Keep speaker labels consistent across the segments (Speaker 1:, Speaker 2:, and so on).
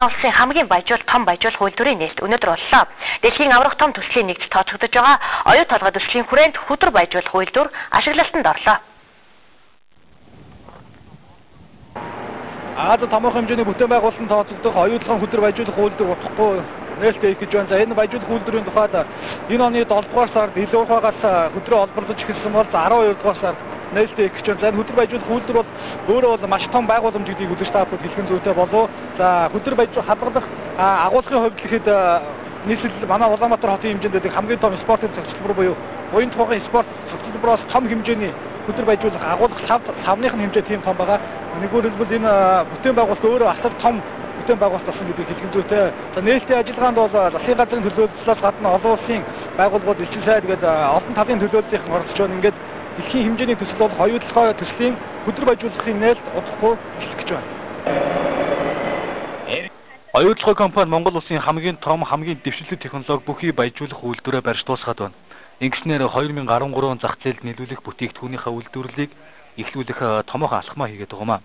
Speaker 1: Улсын хамгийн баяжуул том баяжуулах үйлдвэрийн нээлт өнөөдөр боллоо. Дэлхийн аврах том төслийн нэгж тооцогдож байгаа оюу толгой төслийн хүрээнд хөдөр баяжуулах үйлдвэр ашиглалтанд орлоо.
Speaker 2: Азад томоохон хэмжээний бүтээн байгуулалтанд тооцогдох оюу толгойн хөдөр баяжуулах үйлдвэр утгахгүй нээлттэй их гэж байна. За энэ баяжуулах үйлдвэрийн тухайд энэ оны 7 дугаар сард илүү ухаагаас хөдрөө олборлож эхэлсэн бол 12 дугаар сард нээлттэй их гэж байна. За энэ хөдөр баяжуулах үйлдвэр бол өөрөө бол маш том байгууламж гэдгийг үзэж таахад хэлхэн зүйтэй болов. За хөдөр баяжуулах хадгалах агуулгын хувьд гэхэд нийслэл манай Улаанбаатар хотын хэмжээнд байдаг хамгийн том спортын цогцлбор буюу уян тухайн спорт цогцлбороос том хэмжээний хөдөр баяжуулах агуулгах савных нь хэмжээ тийм том байгаа. Нэгдүгээр хэлбэл энэ бүтээн байгуулалт өөрөө асар том бүтээн байгуулалт болсон гэдгийг хэлхэн зүйтэй. За нээлттэй ажиллагаанд бол засгийн газрын төлөөллөөс гадна олон улсын байгууллагууд элчин сайд гэдэг олон талын төлөөллийнхэн оролцож байна. Ингээд дэлхийн хэмжээний төсөл бол оюу толгой төслийн хөдөр баяжуулахын нээлт удахгүй эхлэх гэж байна.
Speaker 3: Оюу толгой компани Монгол улсын хамгийн том, хамгийн дэвшилтэй технологи бүхий баяжуулах үйлдвэрээ барьж дуусгаад байна. Ингэснээр 2013 зах зээлд нийлүүлэх бүтээгдэхүүнийхээ үйлдвэрлэлийг эхлүүлэх томоохон алхмаа хийгээд байгаамаа.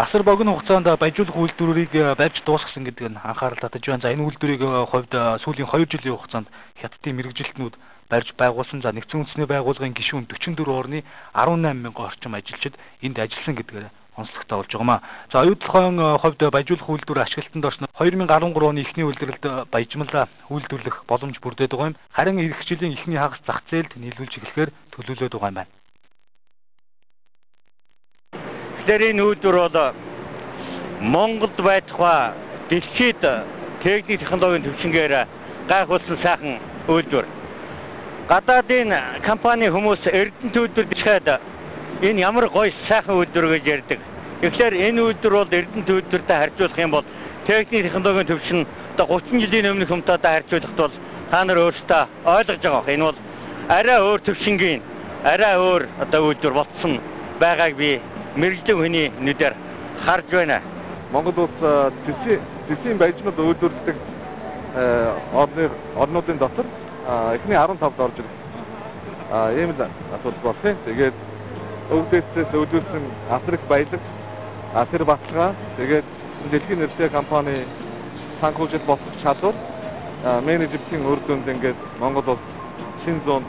Speaker 3: Асар богино хугацаанд баяжуулах үйлдвэрийг барьж дуусгасан гэдэг нь анхаарал татаж байна. За энэ үйлдвэрийг хувьд сүүлийн 2 жилийн хугацаанд хятадын мэрэгжилтнүүд барьж байгуулсан. За нэгдсэн үндэсний байгууллагын гишүүн 44 орны 18,000 орчим ажилчид энд ажилласан гэдгээр онцлогтой болж байгаамаа. За оюу толгойн хувьд баяжуулах үйлдвэр ашиглалтанд орсон 2013 оны эхний үйлдвэрлэлд баяжмалаа үйлдвэрлэх боломж бүрдээд байгаа юм. Харин эх жилийн эхний хагас зах зээлд нийлүүлж эхлэхээр төлөвлөд байгаа юм байна.
Speaker 4: Энэ үйлдвэр бол Монголд байтугай дэлхийд техник технологийн төвчнгээр гайхуулсан сайхан үйлдвэр. Гадаадын компани хүмүүс Эрдэнэт үйлдвэр бичгээд энэ ямар гоё сайхан үйлдвэр гэж ярьдаг. Тэгэхээр энэ үйлдвэр бол Эрдэнэт үйлдвэртэй харьцуулах юм бол техник технологийн төвчин одоо 30 жилийн өмнөх юмтайгаа харьцуулахад бол та нар өөрсдөө ойлгож байгаа. Энэ бол арай өөр төвшингийн, арай өөр одоо үйлдвэр болсон байгааг би мэрэгжлийн хүний нүдээр харж байна.
Speaker 5: Монгол улс төслийн баяжмал үйлдвэрлэдэг орнуудын дотор эхний 15-д орж ирсэн. Ийм л асуудал болсон. Тэгээд өвдөцөөс өвдүүлсэн асар их баялаг, асар баталгаа, тэгээд дэлхийн нэртэй компани санхүүжилт босгох чадвар, менежментийн үр дүнд ингээд Монгол улс шинэ зуунд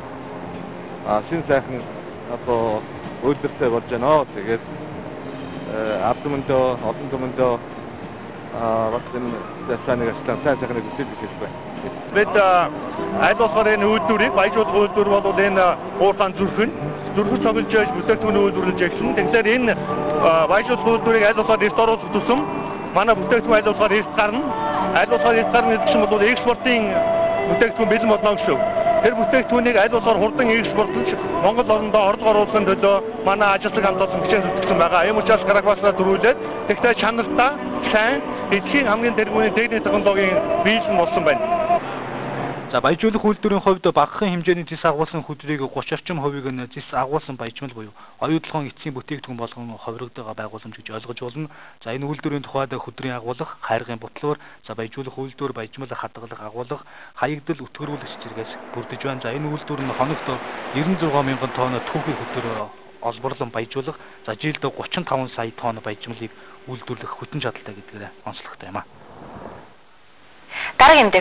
Speaker 5: шинэ сайхан одоо үйлдвэртэй болж байна. Тэгээд ард түмэндээ, олон түмэндээ бас энэ засааны ажлаа сайн сайхныг үзүүлж хэлж байна.
Speaker 6: Бид аль болохоор энэ үйлдвэрийг баяжуулах үйлдвэр бол энэ уурхаан зүрхэн цогцолж яаж бүтээгдэхүүн үйлдвэрлэж эхэлсэн. Тэгэхээр энэ баяжуулах үйлдвэрийг аль болохоор эрт оруулах тусам манай бүтээгдэхүүн аль болохоор эрт гарна. Аль болохоор эрт гарна гэдэг чинь бол экспортын бүтээгдэхүүн бэлэн болно шүү. Тэр бүтээгдэхүүнийг аль болохоор хурдан экспортлж Монгол орондоо орлого оруулахын төлөө манай ажилтнууд хамт олон хичээл зүтгэсэн байгаа. Ийм учраас Каракваснаа дөрвүүлээд тэгтээ чанартай сайн дэлхийн хамгийн тэргүүний техник технологийн биелэн болсон байна.
Speaker 3: За баяжуулах үйлдвэрийн хувьд багахан хэмжээний зис агуулсан хөдрийг 30 орчим хувийг нь зис агуулсан баяжмал буюу оюу толгойн эцсийн бүтээгдэхүүн болгон ховирогддог байгууламж гэж ойлгож болно. За энэ үйлдвэрийн тухайд хөдрийн агуулгах, хайргын бутлуур, за баяжуулах үйлдвэр, баяжмал хадгалах, агуулгах, хаягдал, өтгөрүүлэх чичиргээс бүрдэж байна. За энэ үйлдвэр нь хоногт 96,000 тонн түүхий хөдөр олборлон баяжуулах, за жилд 35 сая тонн баяжмалыг үйлдвэрлэх хүчин чадалтай гэдгээр онцлогтой юм а.
Speaker 1: Дараагийн